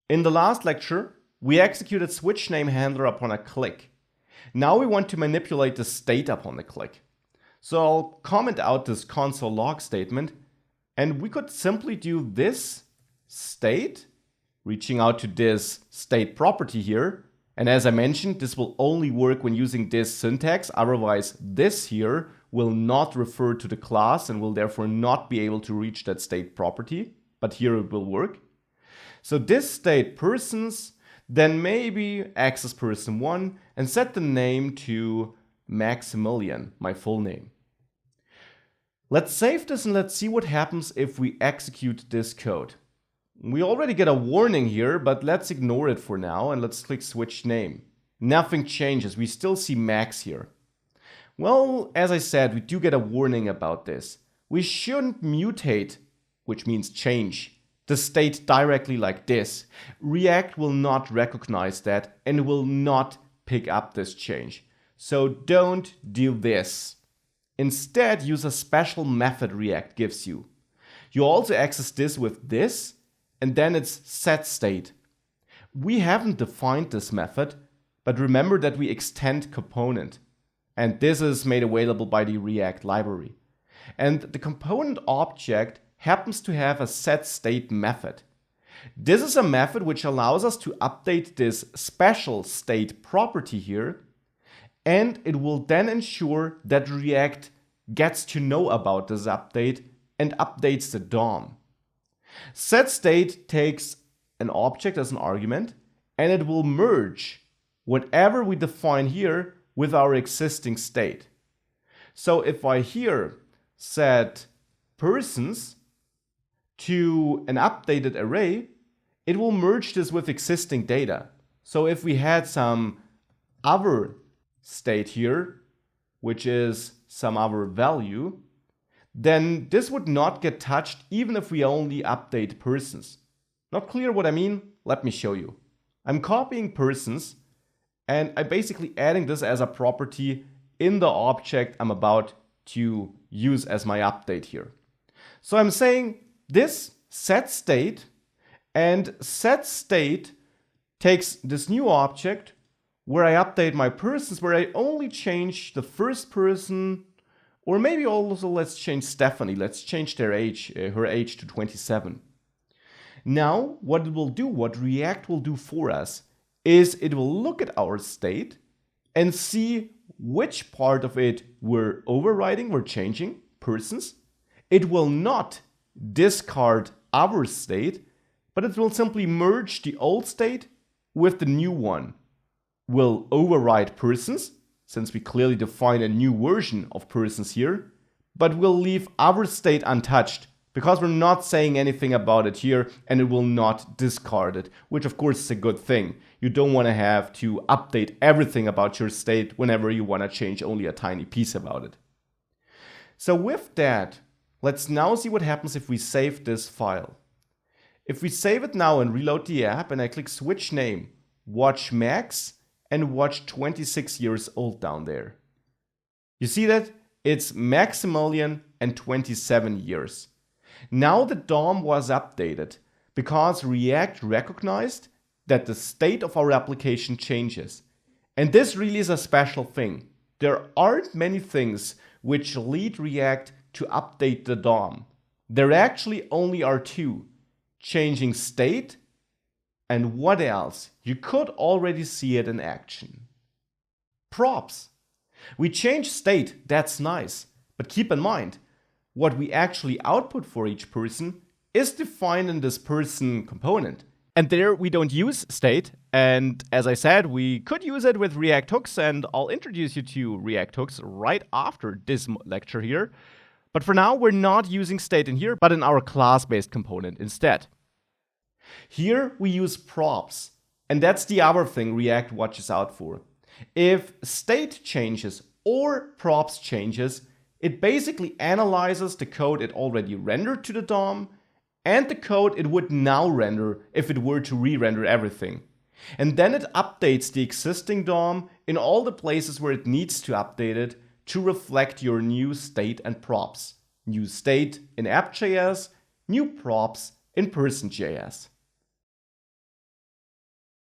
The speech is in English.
In the last lecture, we executed switch name handler upon a click. Now we want to manipulate the state upon the click. So I'll comment out this console log statement, and we could simply do this state, reaching out to this state property here. And as I mentioned, this will only work when using this syntax. Otherwise, this here will not refer to the class and will therefore not be able to reach that state property. But here it will work. So this state persons, then maybe access person 1 and set the name to Maximilian, my full name. Let's save this and let's see what happens if we execute this code. We already get a warning here, but let's ignore it for now and let's click switch name. Nothing changes, we still see Max here. Well, as I said, we do get a warning about this. We shouldn't mutate, which means change, the state directly like this. React will not recognize that and will not pick up this change. So don't do this. Instead, use a special method React gives you. You also access this with this, and then it's setState. We haven't defined this method, but remember that we extend component. And this is made available by the React library. And the component object happens to have a setState method. This is a method which allows us to update this special state property here, and it will then ensure that React gets to know about this update and updates the DOM. setState takes an object as an argument, and it will merge whatever we define here with our existing state. So if I here set persons to an updated array, it will merge this with existing data. So if we had some other state here, which is some other value, then this would not get touched even if we only update persons. Not clear what I mean? Let me show you. I'm copying persons and I'm basically adding this as a property in the object I'm about to use as my update here. So I'm saying this setState, and setState takes this new object where I update my persons, where I only change the first person, or maybe also let's change Stephanie. Let's change their age, her age to 27. Now, what it will do, what React will do for us, is it will look at our state and see which part of it we're overriding, we're changing, persons. It will not discard our state, but it will simply merge the old state with the new one. We'll override persons, since we clearly define a new version of persons here, but we'll leave our state untouched, because we're not saying anything about it here, and it will not discard it, which of course is a good thing. You don't want to have to update everything about your state whenever you want to change only a tiny piece about it. So with that, let's now see what happens if we save this file. If we save it now and reload the app, and I click switch name, watch Max, and watch 26 years old down there. You see that? It's Maximilian and 27 years. Now the DOM was updated because React recognized that the state of our application changes. And this really is a special thing. There aren't many things which lead React to update the DOM. There actually only are two: changing state, and what else? You could already see it in action. Props. We change state, that's nice. But keep in mind, what we actually output for each person is defined in this person component. And there we don't use state. And as I said, we could use it with React hooks, and I'll introduce you to React hooks right after this lecture here. But for now, we're not using state in here, but in our class-based component instead. Here we use props, and that's the other thing React watches out for. If state changes or props changes, it basically analyzes the code it already rendered to the DOM and the code it would now render if it were to re-render everything. And then it updates the existing DOM in all the places where it needs to update it to reflect your new state and props. New state in app.js, new props in person.js.